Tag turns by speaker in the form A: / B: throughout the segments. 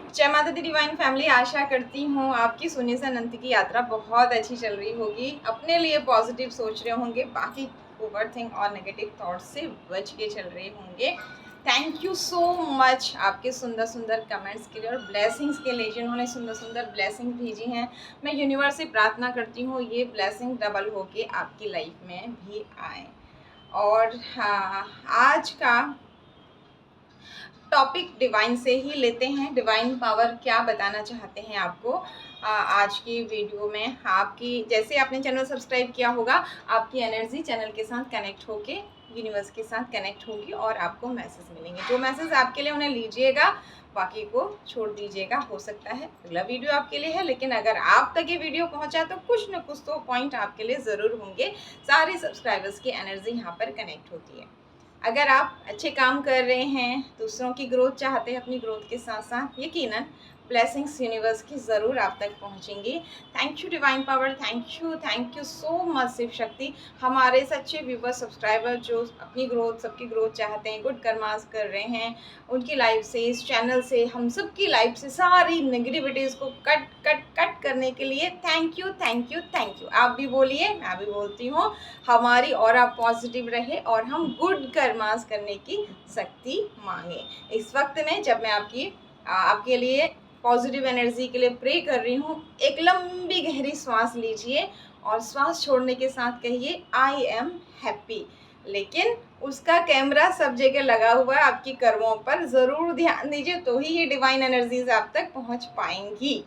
A: जय माता दी divine family. आशा करती हूँ आपकी सोने से अनंत की यात्रा बहुत अच्छी चल रही होगी। अपने लिए पॉजिटिव सोच रहे होंगे, बाकी ओवर थिंक और नेगेटिव थॉट से बच के चल रहे होंगे। थैंक यू सो मच आपके सुंदर सुंदर कमेंट्स के लिए और ब्लेसिंग्स के लिए, जिन्होंने सुंदर सुंदर ब्लेसिंग भेजी हैं। मैं यूनिवर्स से प्रार्थना करती हूँ ये ब्लेसिंग डबल होके आपकी लाइफ में भी आए। और हाँ, आज का टॉपिक डिवाइन से ही लेते हैं। डिवाइन पावर क्या बताना चाहते हैं आपको आज की वीडियो में। आपकी जैसे आपने चैनल सब्सक्राइब किया होगा, आपकी एनर्जी चैनल के साथ कनेक्ट होके यूनिवर्स के साथ कनेक्ट होगी और आपको मैसेज मिलेंगे। जो मैसेज आपके लिए उन्हें लीजिएगा, बाकी को छोड़ दीजिएगा। हो सकता है अगला वीडियो आपके लिए है, लेकिन अगर आप तक ये वीडियो पहुंचा तो कुछ न कुछ तो पॉइंट आपके लिए ज़रूर होंगे। सारे सब्सक्राइबर्स की एनर्जी यहाँ पर कनेक्ट होती है। अगर आप अच्छे काम कर रहे हैं, दूसरों की ग्रोथ चाहते हैं, अपनी ग्रोथ के साथ साथ यकीनन ब्लेसिंग्स यूनिवर्स की ज़रूर आप तक पहुंचेंगी। Thank you divine power, thank you so much Shiv Shakti. हमारे सच्चे व्यूवर सब्सक्राइबर जो अपनी ग्रोथ, सबकी ग्रोथ चाहते हैं, गुड कर्मास कर रहे हैं, उनकी लाइफ से, इस चैनल से, हम सब की लाइफ से सारी नेगेटिविटीज़ को कट कट कट करने के लिए thank you thank you thank you. आप भी बोलिए, मैं भी बोलती हूँ, हमारी और आप पॉजिटिव रहे और हम गुड कर्मास करने की शक्ति मांगे। इस वक्त में जब मैं आपके लिए पॉजिटिव एनर्जी के लिए प्रे कर रही हूँ, एक लंबी गहरी सांस लीजिए और श्वास छोड़ने के साथ कहिए आई एम हैप्पी। लेकिन उसका कैमरा सब जगह लगा हुआ है, आपकी कर्मों पर ज़रूर ध्यान दीजिए, तो ही ये डिवाइन एनर्जीज आप तक पहुँच पाएंगी।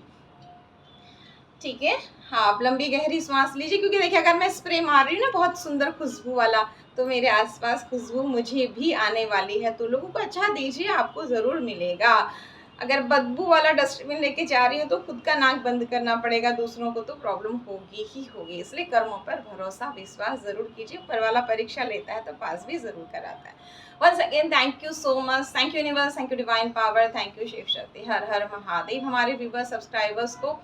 A: ठीक है, हाँ, आप लंबी गहरी सांस लीजिए, क्योंकि देखिए अगर मैं स्प्रे मार रही हूँ ना बहुत सुंदर खुशबू वाला, तो मेरे आसपास खुशबू मुझे भी आने वाली है, तो लोगों को अच्छा दीजिए, आपको ज़रूर मिलेगा। अगर बदबू वाला डस्टबिन लेके जा रही हो तो खुद का नाक बंद करना पड़ेगा, दूसरों को तो प्रॉब्लम होगी ही होगी। इसलिए कर्मों पर भरोसा विश्वास ज़रूर कीजिए। ऊपर वाला परीक्षा लेता है तो पास भी ज़रूर कराता है। Once again thank you so much, thank you universe, thank you divine power, thank you Shiv Shakti. Har हर महादेव। हमारे व्यूवर सब्सक्राइबर्स को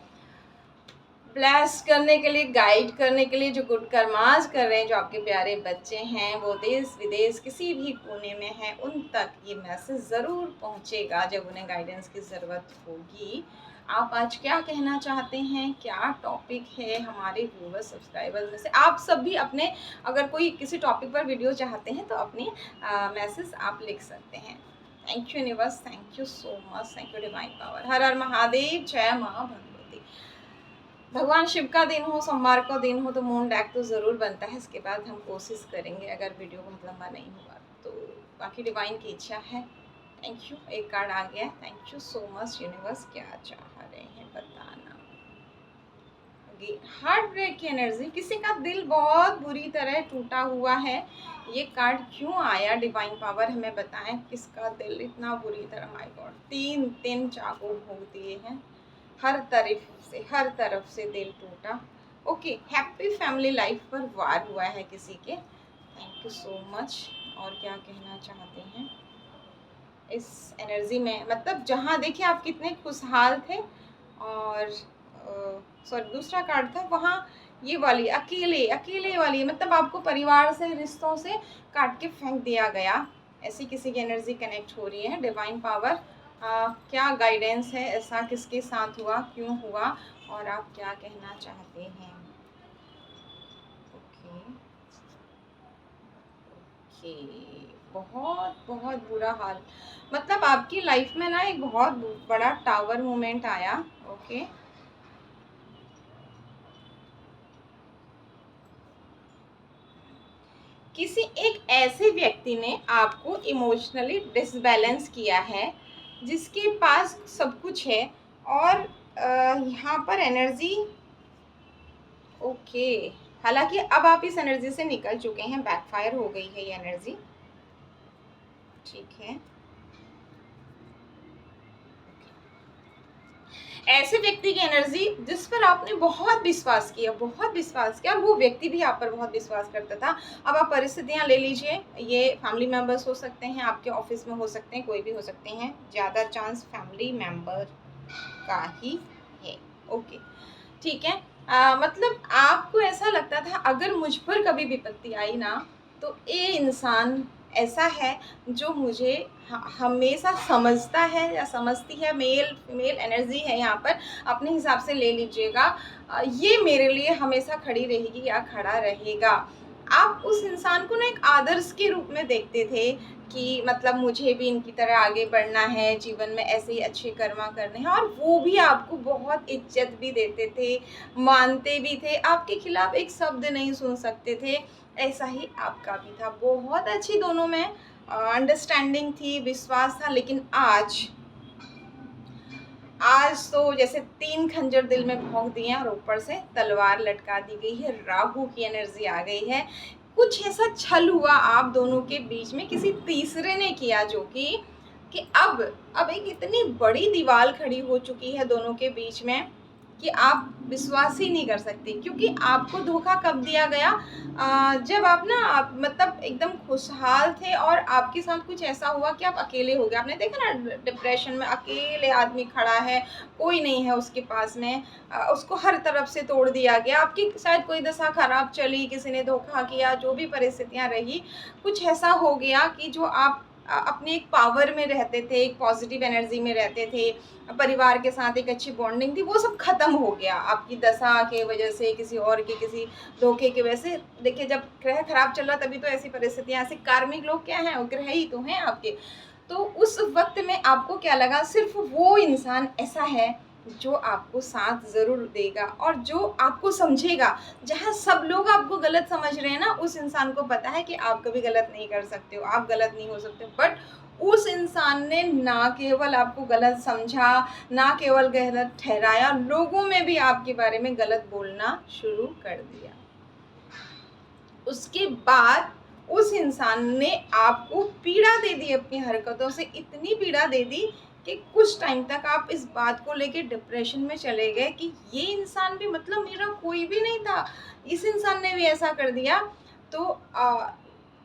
A: ब्लेस करने के लिए, गाइड करने के लिए, जो गुड कर्मास कर रहे हैं, जो आपके प्यारे बच्चे हैं, वो देश विदेश किसी भी कोने में हैं, उन तक ये मैसेज ज़रूर पहुंचेगा जब उन्हें गाइडेंस की ज़रूरत होगी। आप आज क्या कहना चाहते हैं, क्या टॉपिक है हमारे व्यूवर सब्सक्राइबर्स में से? आप सब भी अपने, अगर कोई किसी टॉपिक पर वीडियो चाहते हैं तो अपने मैसेज आप लिख सकते हैं। Thank you universe, thank you so much, thank you divine power. हर हर महादेव, जय माँ भगवती। भगवान शिव का दिन हो, सोमवार का दिन हो, तो मून डैक तो ज़रूर बनता है। इसके बाद हम कोशिश करेंगे, अगर वीडियो बहुत लंबा नहीं हुआ तो। बाकी डिवाइन की इच्छा है। थैंक यू, एक कार्ड आ गया। Thank you so much universe, क्या चाह रहे हैं बताना। हार्ट ब्रेक की एनर्जी, किसी का दिल बहुत बुरी तरह टूटा हुआ है। ये कार्ड क्यों आया डिवाइन पावर, हमें बताएं। किसका दिल इतना बुरी तरह, माय गॉड, तीन चाकू भोग दिए हैं, हर तरफ से दिल टूटा। ओके, हैप्पी फैमिली लाइफ पर वार हुआ है किसी के। Thank you so much. और क्या कहना चाहते हैं इस एनर्जी में, मतलब जहाँ देखिए आप कितने खुशहाल थे, और सॉरी दूसरा कार्ड था वहाँ, ये वाली अकेले वाली, मतलब आपको परिवार से, रिश्तों से काट के फेंक दिया गया, ऐसी किसी की एनर्जी कनेक्ट हो रही है। डिवाइन पावर क्या गाइडेंस है, ऐसा किसके साथ हुआ, क्यों हुआ, और आप क्या कहना चाहते हैं। ओके ओके, बहुत बहुत बुरा हाल, मतलब आपकी लाइफ में ना एक बहुत बड़ा टावर मोमेंट आया। ओके, किसी एक ऐसे व्यक्ति ने आपको इमोशनली डिसबैलेंस किया है, जिसके पास सब कुछ है, और यहाँ पर एनर्जी, ओके, हालांकि अब आप इस एनर्जी से निकल चुके हैं, बैकफायर हो गई है ये एनर्जी। ठीक है, ऐसे व्यक्ति की एनर्जी जिस पर आपने बहुत विश्वास किया, और वो व्यक्ति भी आप पर बहुत विश्वास करता था। अब आप परिस्थितियां ले लीजिए, ये फैमिली मेंबर्स हो सकते हैं, आपके ऑफिस में हो सकते हैं, कोई भी हो सकते हैं, ज़्यादा चांस फैमिली मेंबर का ही है। ओके, ठीक है। मतलब आपको ऐसा लगता था अगर मुझ पर कभी विपत्ति आई ना, तो ये इंसान ऐसा है जो मुझे हमेशा समझता है या समझती है, मेल फीमेल एनर्जी है यहाँ पर, अपने हिसाब से ले लीजिएगा। ये मेरे लिए हमेशा खड़ी रहेगी या खड़ा रहेगा। आप उस इंसान को ना एक आदर्श के रूप में देखते थे कि मतलब मुझे भी इनकी तरह आगे बढ़ना है, जीवन में ऐसे ही अच्छे कर्मा करने हैं, और वो भी आपको बहुत इज्जत भी देते थे, मानते भी थे, आपके खिलाफ एक शब्द नहीं सुन सकते थे। ऐसा ही आपका भी था। बहुत अच्छी दोनों में अंडरस्टैंडिंग थी, विश्वास था। लेकिन आज तो जैसे 3 खंजर दिल में भोंक दिए हैं और ऊपर से तलवार लटका दी गई है, राहु की एनर्जी आ गई है। कुछ ऐसा छल हुआ आप दोनों के बीच में, किसी तीसरे ने किया, जो कि अब एक इतनी बड़ी दीवार खड़ी हो चुकी है दोनों के बीच में कि आप विश्वास ही नहीं कर सकते। क्योंकि आपको धोखा कब दिया गया, जब आप मतलब एकदम खुशहाल थे और आपके साथ कुछ ऐसा हुआ कि आप अकेले हो गए। आपने देखा ना, डिप्रेशन में अकेले आदमी खड़ा है, कोई नहीं है उसके पास में, उसको हर तरफ से तोड़ दिया गया। आपकी शायद कोई दशा खराब चली, किसी ने धोखा किया, जो भी परिस्थितियां रही, कुछ ऐसा हो गया कि जो आप अपने एक पावर में रहते थे, एक पॉजिटिव एनर्जी में रहते थे, परिवार के साथ एक अच्छी बॉन्डिंग थी, वो सब खत्म हो गया आपकी दशा के वजह से, किसी और के किसी धोखे की वजह से। देखिए, जब ग्रह खराब चल रहा तभी तो ऐसी परिस्थितियां, ऐसे कार्मिक लोग क्या हैं, वो ग्रह ही तो हैं आपके। तो उस वक्त में आपको क्या लगा, सिर्फ वो इंसान ऐसा है जो आपको साथ ज़रूर देगा और जो आपको समझेगा। जहाँ सब लोग आपको गलत समझ रहे हैं ना, उस इंसान को पता है कि आप कभी गलत नहीं कर सकते हो, आप गलत नहीं हो सकते। बट उस इंसान ने ना केवल आपको गलत समझा, ना केवल गलत ठहराया, लोगों में भी आपके बारे में गलत बोलना शुरू कर दिया। उसके बाद उस इंसान ने आपको पीड़ा दे दी, अपनी हरकतों से इतनी पीड़ा दे दी कि कुछ टाइम तक आप इस बात को लेके डिप्रेशन में चले गए कि ये इंसान भी, मतलब मेरा कोई भी नहीं था, इस इंसान ने भी ऐसा कर दिया। तो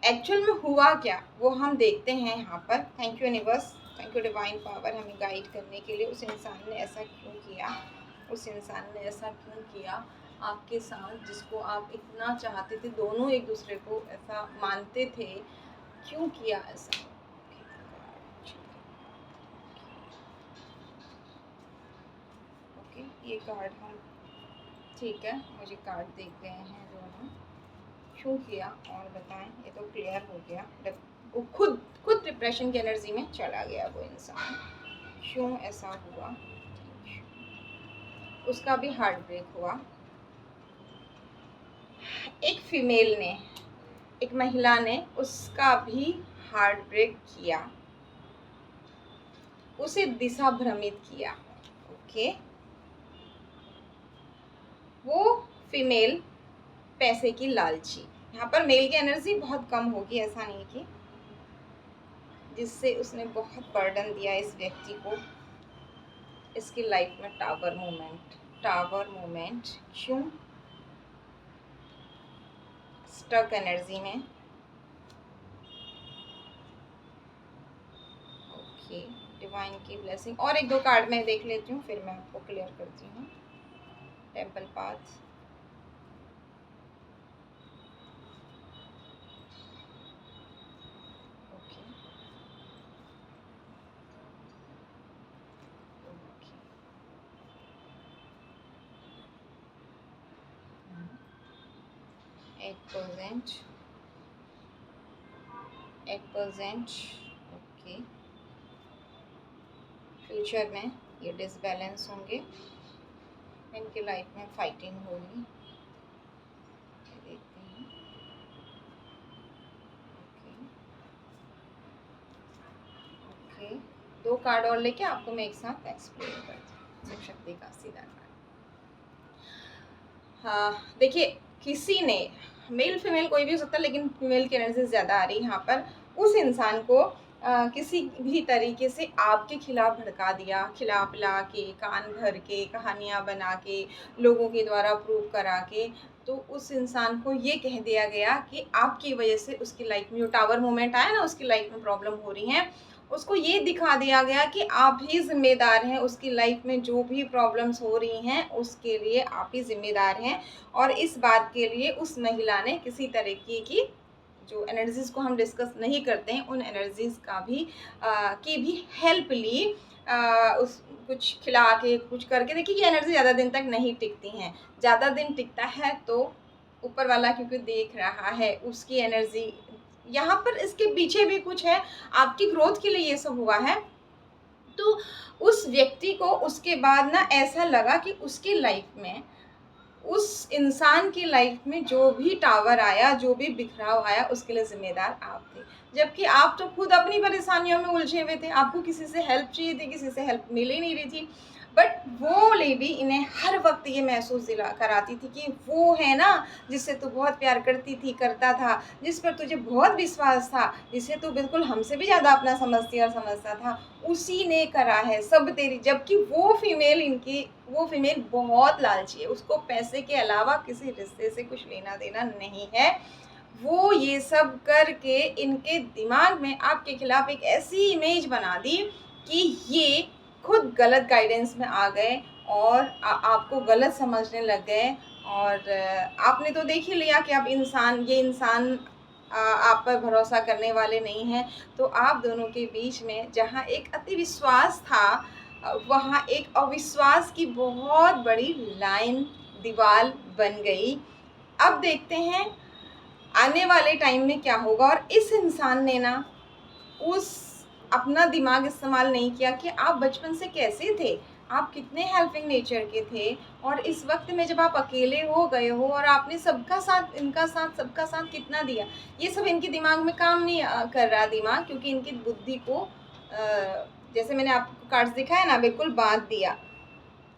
A: एक्चुअल में हुआ क्या, वो हम देखते हैं यहाँ पर। Thank you universe, thank you divine power, हमें गाइड करने के लिए। उस इंसान ने ऐसा क्यों किया, उस इंसान ने ऐसा क्यों किया आपके साथ, जिसको आप इतना चाहते थे, दोनों एक दूसरे को ऐसा मानते थे, क्यों किया ऐसा। ओके, ये कार्ड हम, ठीक है, मुझे कार्ड देख गए हैं दोनों, क्यों किया और बताएं। ये तो क्लियर हो गया, वो खुद डिप्रेशन की एनर्जी में चला गया वो इंसान, क्यों ऐसा हुआ। उसका भी हार्ट ब्रेक हुआ। एक फीमेल ने, एक महिला ने उसका भी हार्ट ब्रेक किया, उसे दिशा भ्रमित किया। ओके, वो फीमेल पैसे की लालची, यहाँ पर मेल की एनर्जी बहुत कम होगी, ऐसा नहीं कि, जिससे उसने बहुत बर्डन दिया इस व्यक्ति को। इसकी लाइफ में टावर मोमेंट, टावर मोमेंट क्यों, स्टक एनर्जी में। ओके, डिवाइन की ब्लेसिंग। और एक दो कार्ड मैं देख लेती हूँ, फिर मैं आपको क्लियर करती हूँ। टेम्पल पाथ, एक परसेंट। ओके, फ्यूचर में ये डिसबैलेंस होंगे, इनकी लाइफ में फाइटिंग होगी, देखते हैं। ओके, दो कार्ड और लेके आपको मैं एक साथ एक्सप्लेन करती हूँ। शक्ति का सीधा कार्ड। हाँ, देखिए, किसी ने, मेल फीमेल कोई भी हो सकता है, लेकिन फीमेल की एनर्जी ज़्यादा आ रही है यहाँ पर। उस इंसान को किसी भी तरीके से आपके खिलाफ भड़का दिया, खिला पिला के, कान भर के, कहानियाँ बना के, लोगों के द्वारा प्रूव करा के, तो उस इंसान को ये कह दिया गया कि आपकी वजह से उसकी लाइफ में जो टावर मोमेंट आया ना, उसकी लाइफ में प्रॉब्लम हो रही है। उसको ये दिखा दिया गया कि आप ही ज़िम्मेदार हैं, उसकी लाइफ में जो भी प्रॉब्लम्स हो रही हैं उसके लिए आप ही ज़िम्मेदार हैं। और इस बात के लिए उस महिला ने किसी तरीके की जो एनर्जीज़ को हम डिस्कस नहीं करते हैं, उन एनर्जीज़ का भी की भी हेल्प ली। उस कुछ खिला के, कुछ करके देखिए ये एनर्जी ज़्यादा दिन तक नहीं टिकती हैं। ज़्यादा दिन टिकता है तो ऊपर वाला क्योंकि देख रहा है, उसकी एनर्जी यहाँ पर इसके पीछे भी कुछ है, आपकी ग्रोथ के लिए ये सब हुआ है। तो उस व्यक्ति को उसके बाद ना ऐसा लगा कि उसकी लाइफ में, उस इंसान की लाइफ में जो भी टावर आया, जो भी बिखराव आया, उसके लिए ज़िम्मेदार आप थे। जबकि आप तो खुद अपनी परेशानियों में उलझे हुए थे, आपको किसी से हेल्प चाहिए थी, किसी से हेल्प मिल ही नहीं रही थी। बट वो लेडी इन्हें हर वक़्त ये महसूस दिला कराती थी कि वो है ना, जिससे तू बहुत प्यार करती थी, करता था, जिस पर तुझे बहुत विश्वास था, जिसे तू बिल्कुल हमसे भी ज़्यादा अपना समझती और समझता था, उसी ने करा है सब तेरी। जबकि वो फीमेल बहुत लालची है, उसको पैसे के अलावा किसी रिश्ते से कुछ लेना देना नहीं है। वो ये सब करके इनके दिमाग में आपके खिलाफ एक ऐसी इमेज बना दी कि ये खुद गलत गाइडेंस में आ गए और आपको गलत समझने लग गए। और आपने तो देख ही लिया कि अब ये इंसान आप पर भरोसा करने वाले नहीं हैं। तो आप दोनों के बीच में जहाँ एक अति विश्वास था, वहाँ एक अविश्वास की बहुत बड़ी लाइन, दीवार बन गई। अब देखते हैं आने वाले टाइम में क्या होगा। और इस इंसान ने ना उस अपना दिमाग इस्तेमाल नहीं किया कि आप बचपन से कैसे थे, आप कितने हेल्पिंग नेचर के थे, और इस वक्त में जब आप अकेले हो गए हो और आपने सबका साथ, इनका साथ, सबका साथ कितना दिया, ये सब इनके दिमाग में काम नहीं कर रहा दिमाग, क्योंकि इनकी बुद्धि को जैसे मैंने आपको कार्ड्स दिखाया ना, बिल्कुल बांध दिया।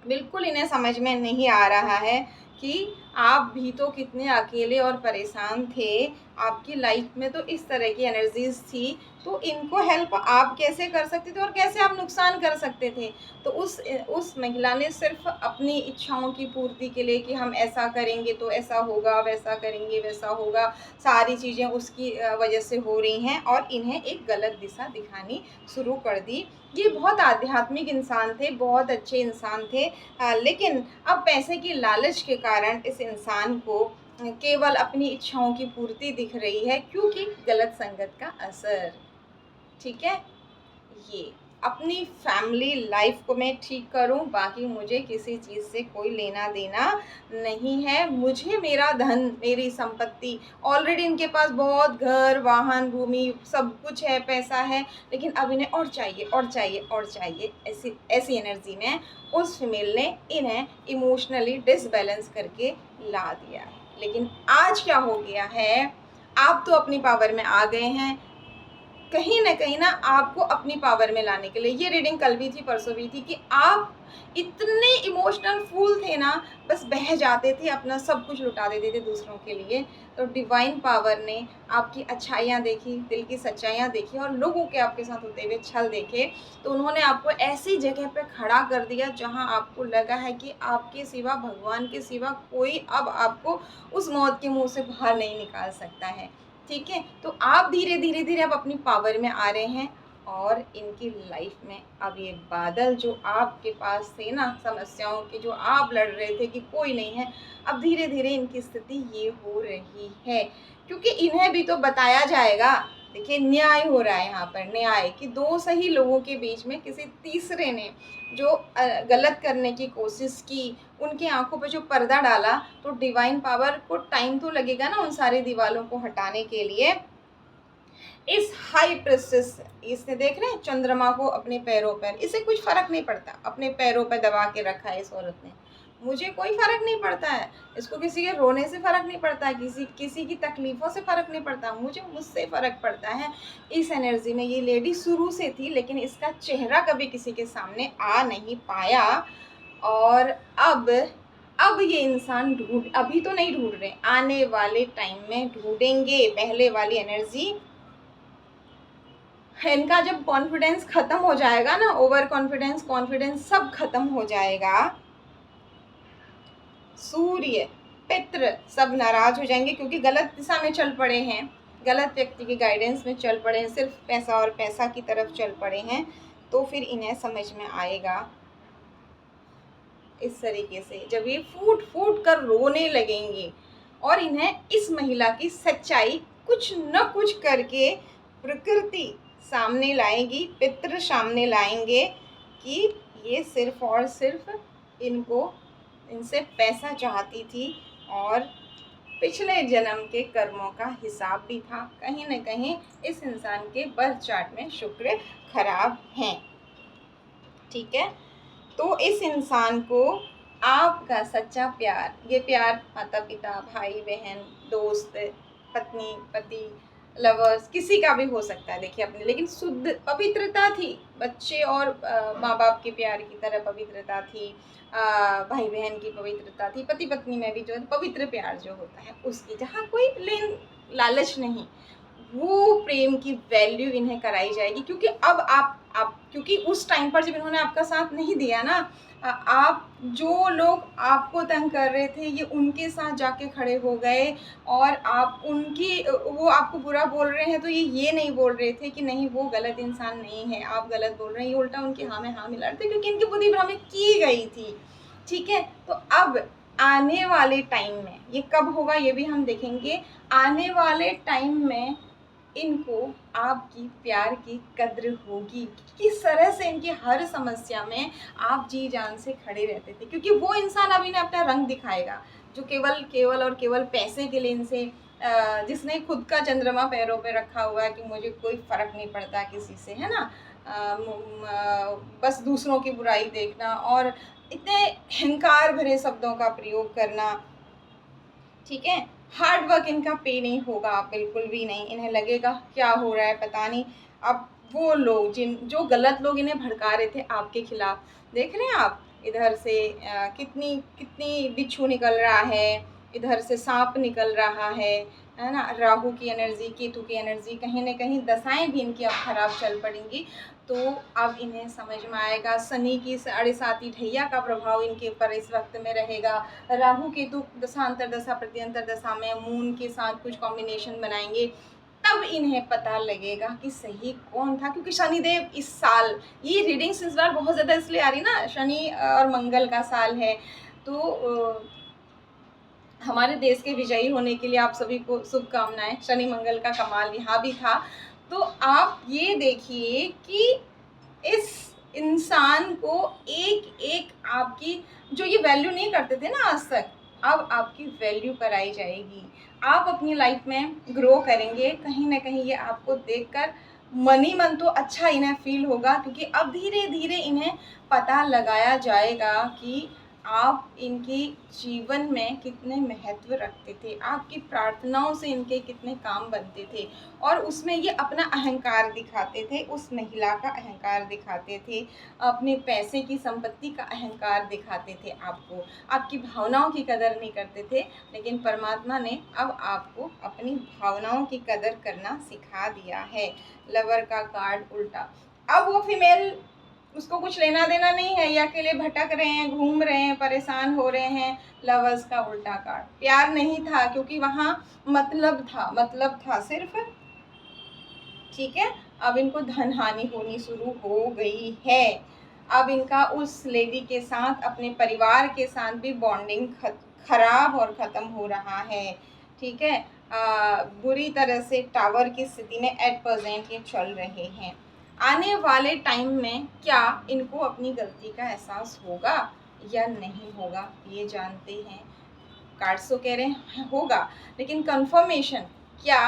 A: बिल्कुल इन्हें समझ में नहीं आ रहा है कि आप भी तो कितने अकेले और परेशान थे, आपकी लाइफ में तो इस तरह की एनर्जीज़ थी, तो इनको हेल्प आप कैसे कर सकते थे और कैसे आप नुकसान कर सकते थे। तो उस महिला ने सिर्फ अपनी इच्छाओं की पूर्ति के लिए कि हम ऐसा करेंगे तो ऐसा होगा, वैसा करेंगे वैसा होगा, सारी चीज़ें उसकी वजह से हो रही हैं, और इन्हें एक गलत दिशा दिखानी शुरू कर दी। ये बहुत आध्यात्मिक इंसान थे, बहुत अच्छे इंसान थे, लेकिन अब पैसे की लालच के कारण इस इंसान को केवल अपनी इच्छाओं की पूर्ति दिख रही है, क्योंकि गलत संगत का असर। ठीक है, ये अपनी फैमिली लाइफ को मैं ठीक करूं, बाकी मुझे किसी चीज़ से कोई लेना देना नहीं है। मुझे मेरा धन, मेरी संपत्ति, ऑलरेडी इनके पास बहुत घर, वाहन, भूमि, सब कुछ है, पैसा है, लेकिन अब इन्हें और चाहिए और चाहिए और चाहिए। ऐसी एनर्जी में उस फीमेल ने इन्हें इमोशनली डिसबैलेंस करके ला दिया है। लेकिन आज क्या हो गया है, आप तो अपनी पावर में आ गए हैं। कहीं न कहीं ना आपको अपनी पावर में लाने के लिए, ये रीडिंग कल भी थी, परसों भी थी, कि आप इतने इमोशनल फूल थे ना, बस बह जाते थे, अपना सब कुछ लुटा देते थे दूसरों के लिए। तो डिवाइन पावर ने आपकी अच्छाइयाँ देखी, दिल की सच्चाइयाँ देखी, और लोगों के आपके साथ होते हुए छल देखे, तो उन्होंने आपको ऐसी जगह पे खड़ा कर दिया जहाँ आपको लगा है कि आपके सिवा, भगवान के सिवा कोई अब आपको उस मौत के मुँह से बाहर नहीं निकाल सकता है। ठीक है, तो आप धीरे धीरे धीरे अब अपनी पावर में आ रहे हैं, और इनकी लाइफ में अब ये बादल जो आपके पास थे ना, समस्याओं के, जो आप लड़ रहे थे कि कोई नहीं है, अब धीरे धीरे इनकी स्थिति ये हो रही है, क्योंकि इन्हें भी तो बताया जाएगा। देखिए, न्याय हो रहा है यहाँ पर, न्याय कि दो सही लोगों के बीच में किसी तीसरे ने जो गलत करने की कोशिश की, उनकी आंखों पे जो पर्दा डाला, तो डिवाइन पावर को टाइम तो लगेगा ना उन सारी दीवारों को हटाने के लिए। इस हाई प्रिस्टेस, इसने देख रहे हैं चंद्रमा को अपने पैरों पर, इसे कुछ फर्क नहीं पड़ता, अपने पैरों पर दबा के रखा है इस औरत ने। मुझे कोई फर्क नहीं पड़ता है, इसको किसी के रोने से फर्क नहीं पड़ता है, किसी की तकलीफ़ों से फर्क नहीं पड़ता, मुझे मुझसे फ़र्क पड़ता है। इस एनर्जी में ये लेडी शुरू से थी, लेकिन इसका चेहरा कभी किसी के सामने आ नहीं पाया। और अब ये इंसान अभी तो नहीं ढूंढ रहे, आने वाले टाइम में ढूंढेंगे। पहले वाली एनर्जी, इनका जब कॉन्फिडेंस ख़त्म हो जाएगा ना, ओवर कॉन्फिडेंस सब ख़त्म हो जाएगा, सूर्य, पितृ सब नाराज़ हो जाएंगे, क्योंकि गलत दिशा में चल पड़े हैं, गलत व्यक्ति की गाइडेंस में चल पड़े हैं, सिर्फ पैसा और पैसा की तरफ चल पड़े हैं। तो फिर इन्हें समझ में आएगा इस तरीके से, जब ये फूट फूट कर रोने लगेंगे और इन्हें इस महिला की सच्चाई कुछ न कुछ करके प्रकृति सामने लाएगी, पितृ सामने लाएंगे कि ये सिर्फ और सिर्फ इनसे पैसा चाहती थी और पिछले जन्म के कर्मों का हिसाब भी था। कहीं न कहीं इस इंसान के बर्थ चार्ट में शुक्र खराब हैं। ठीक है, तो इस इंसान को आपका सच्चा प्यार, ये प्यार माता पिता, भाई बहन, दोस्त, पत्नी पति, लवर्स, किसी का भी हो सकता है देखिए अपने, लेकिन शुद्ध पवित्रता थी, बच्चे और माँ बाप के प्यार की तरह पवित्रता थी, भाई बहन की पवित्रता थी, पति पत्नी में भी जो पवित्र प्यार जो होता है उसकी, जहाँ कोई लेन लालच नहीं, वो प्रेम की वैल्यू इन्हें कराई जाएगी। क्योंकि अब आप क्योंकि उस टाइम पर जब इन्होंने आपका साथ नहीं दिया ना, आप जो लोग आपको तंग कर रहे थे ये उनके साथ जाके खड़े हो गए और आप उनकी वो आपको बुरा बोल रहे हैं तो ये नहीं बोल रहे थे कि नहीं वो गलत इंसान नहीं है, आप गलत बोल रहे हैं, ये उल्टा उनकी हाँ में हाँ मिला रहे थे क्योंकि इनकी बुद्धि भ्रमित की गई थी। ठीक है, तो अब आने वाले टाइम में ये कब होगा ये भी हम देखेंगे। आने वाले टाइम में इनको आपकी प्यार की कद्र होगी, किस तरह से इनकी हर समस्या में आप जी जान से खड़े रहते थे, क्योंकि वो इंसान अब इन्हें अपना रंग दिखाएगा जो केवल और केवल पैसे के लिए इनसे जिसने खुद का चंद्रमा पैरों पे रखा हुआ है कि मुझे कोई फर्क नहीं पड़ता किसी से, है ना, बस दूसरों की बुराई देखना और इतने अहंकार भरे शब्दों का प्रयोग करना। ठीक है, हार्ड वर्क इनका पे नहीं होगा, बिल्कुल भी नहीं। इन्हें लगेगा क्या हो रहा है पता नहीं। अब वो लोग जो गलत लोग इन्हें भड़का रहे थे आपके खिलाफ, देख रहे हैं आप इधर से कितनी कितनी बिच्छू निकल रहा है, इधर से सांप निकल रहा है ना, राहु की एनर्जी, केतु की एनर्जी, कहीं ना कहीं दशाएं भी इनकी अब खराब चल पड़ेंगी। तो अब इन्हें समझ में आएगा शनि की 7.5 ढैया का प्रभाव इनके ऊपर इस वक्त में रहेगा। राहु केतु दशा अंतरदशा प्रत्यंतर दशा में मून के साथ कुछ कॉम्बिनेशन बनाएंगे, तब इन्हें पता लगेगा कि सही कौन था। क्योंकि शनिदेव इस साल, ये रीडिंग्स इस बार बहुत ज़्यादा इसलिए आ रही ना, शनि और मंगल का साल है, तो हमारे देश के विजयी होने के लिए आप सभी को शुभकामनाएं। शनि मंगल का कमाल यहाँ भी था। तो आप ये देखिए कि इस इंसान को एक एक आपकी जो ये वैल्यू नहीं करते थे ना आज तक, अब आपकी वैल्यू कराई जाएगी। आप अपनी लाइफ में ग्रो करेंगे, कहीं ना कहीं ये आपको देखकर मन ही मन तो अच्छा इन्हें फील होगा, क्योंकि अब धीरे धीरे इन्हें पता लगाया जाएगा कि आप इनके जीवन में कितने महत्व रखते थे, आपकी प्रार्थनाओं से इनके कितने काम बनते थे, और उसमें ये अपना अहंकार दिखाते थे, उस महिला का अहंकार दिखाते थे, अपने पैसे की संपत्ति का अहंकार दिखाते थे आपको, आपकी भावनाओं की कदर नहीं करते थे। लेकिन परमात्मा ने अब आपको अपनी भावनाओं की कदर करना सिखा दिया है। लवर का कार्ड उल्टा, अब वो फीमेल उसको कुछ लेना देना नहीं है, या अकेले भटक रहे हैं, घूम रहे हैं, परेशान हो रहे हैं। लवर्स का उल्टा कार्ड, प्यार नहीं था क्योंकि वहाँ मतलब था सिर्फ। ठीक है, अब इनको धन हानि होनी शुरू हो गई है। अब इनका उस लेडी के साथ, अपने परिवार के साथ भी बॉन्डिंग खराब और ख़त्म हो रहा है। ठीक है, बुरी तरह से टावर की स्थिति में एट प्रेजेंट ये चल रहे हैं। आने वाले टाइम में क्या इनको अपनी गलती का एहसास होगा या नहीं होगा, ये जानते हैं। कार्ड्स तो कह रहे हैं होगा, लेकिन कंफर्मेशन क्या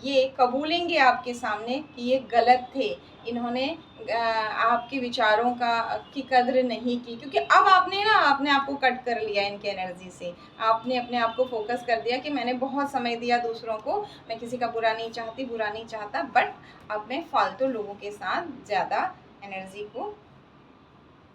A: ये कबूलेंगे आपके सामने कि ये गलत थे, इन्होंने आपके विचारों की कद्र नहीं की। क्योंकि अब आपने ना अपने आप को कट कर लिया इनके एनर्जी से, आपने अपने आप को फोकस कर दिया कि मैंने बहुत समय दिया दूसरों को, मैं किसी का बुरा नहीं चाहती, बुरा नहीं चाहता, बट अब मैं फालतू लोगों के साथ ज़्यादा एनर्जी को,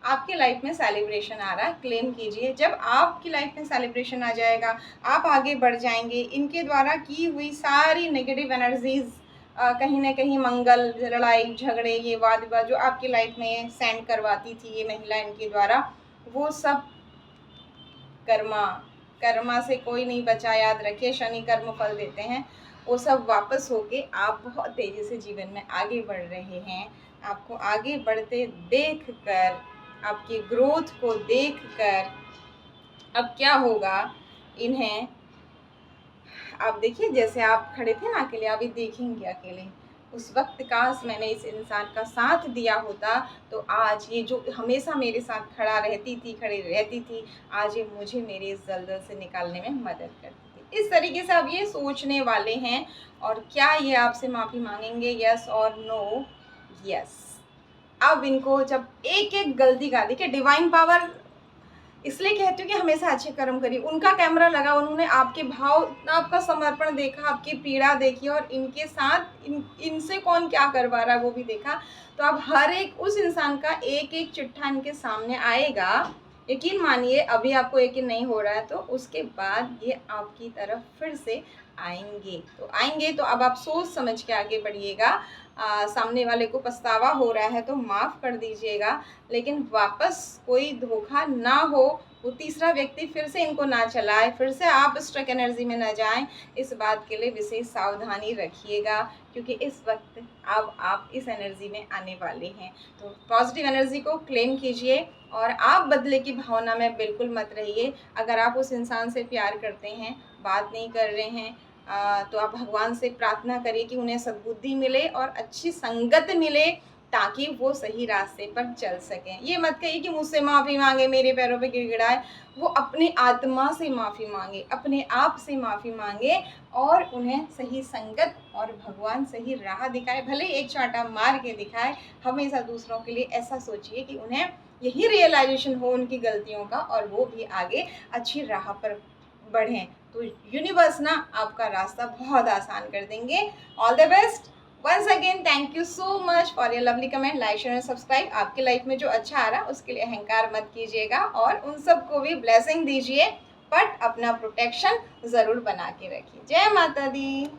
A: आपके लाइफ में सेलिब्रेशन आ रहा है, क्लेम कीजिए। जब आपकी लाइफ में सेलिब्रेशन आ जाएगा, आप आगे बढ़ जाएंगे। इनके द्वारा की हुई सारी नेगेटिव एनर्जीज, कहीं ना कहीं मंगल, लड़ाई झगड़े, ये वाद विवाद जो आपकी लाइफ में सेंड करवाती थी ये महिला इनके द्वारा, वो सब कर्मा से कोई नहीं बचा, याद रखिए, शनि कर्म फल देते हैं। वो सब वापस होके आप बहुत तेज़ी से जीवन में आगे बढ़ रहे हैं। आपको आगे बढ़ते देख कर, आपकी ग्रोथ को देखकर अब क्या होगा, इन्हें आप देखिए जैसे आप खड़े थे ना अकेले, अभी देखेंगे अकेले, उस वक्त काश मैंने इस इंसान का साथ दिया होता तो आज ये जो हमेशा मेरे साथ खड़ी रहती थी, आज ये मुझे मेरे इस दलदल से निकालने में मदद करती थी। इस तरीके से अब ये सोचने वाले हैं। और क्या ये आपसे माफ़ी मांगेंगे, यस और नो? यस। अब इनको जब एक एक गलती का, देखिए डिवाइन पावर इसलिए कहती हूँ कि हमेशा अच्छे कर्म करिए। उनका कैमरा लगा, उन्होंने आपके भाव, आपका समर्पण देखा, आपकी पीड़ा देखी और इनके साथ इनसे कौन क्या करवा रहा है वो भी देखा। तो अब हर एक उस इंसान का एक एक चिट्ठा इनके सामने आएगा। यकीन मानिए अभी आपको यकीन नहीं हो रहा है तो उसके बाद ये आपकी तरफ फिर से आएंगे तो अब आप सोच समझ के आगे बढ़िएगा। सामने वाले को पछतावा हो रहा है तो माफ़ कर दीजिएगा, लेकिन वापस कोई धोखा ना हो, वो तीसरा व्यक्ति फिर से इनको ना चलाए, फिर से आप स्ट्रक एनर्जी में ना जाएं। इस बात के लिए विशेष सावधानी रखिएगा, क्योंकि इस वक्त अब आप इस एनर्जी में आने वाले हैं। तो पॉजिटिव एनर्जी को क्लेम कीजिए और आप बदले की भावना में बिल्कुल मत रहिए। अगर आप उस इंसान से प्यार करते हैं, बात नहीं कर रहे हैं, तो आप भगवान से प्रार्थना करिए कि उन्हें सद्बुद्धि मिले और अच्छी संगत मिले, ताकि वो सही रास्ते पर चल सकें। ये मत कहिए कि मुझसे माफ़ी मांगे, मेरे पैरों पे गिड़गिड़ाए। वो अपनी आत्मा से माफ़ी मांगे, अपने आप से माफ़ी मांगे और उन्हें सही संगत और भगवान सही राह दिखाए, भले एक चांटा मार के दिखाए। हमेशा दूसरों के लिए ऐसा सोचिए कि उन्हें यही रियलाइजेशन हो उनकी गलतियों का और वो भी आगे अच्छी राह पर बढ़ें। तो यूनिवर्स ना आपका रास्ता बहुत आसान कर देंगे। All the best. Once again thank you so much for your lovely comment, like share and subscribe. आपकी लाइफ में जो अच्छा आ रहा है उसके लिए अहंकार मत कीजिएगा और उन सबको भी ब्लेसिंग दीजिए, बट अपना प्रोटेक्शन ज़रूर बना के रखिए। जय माता दी।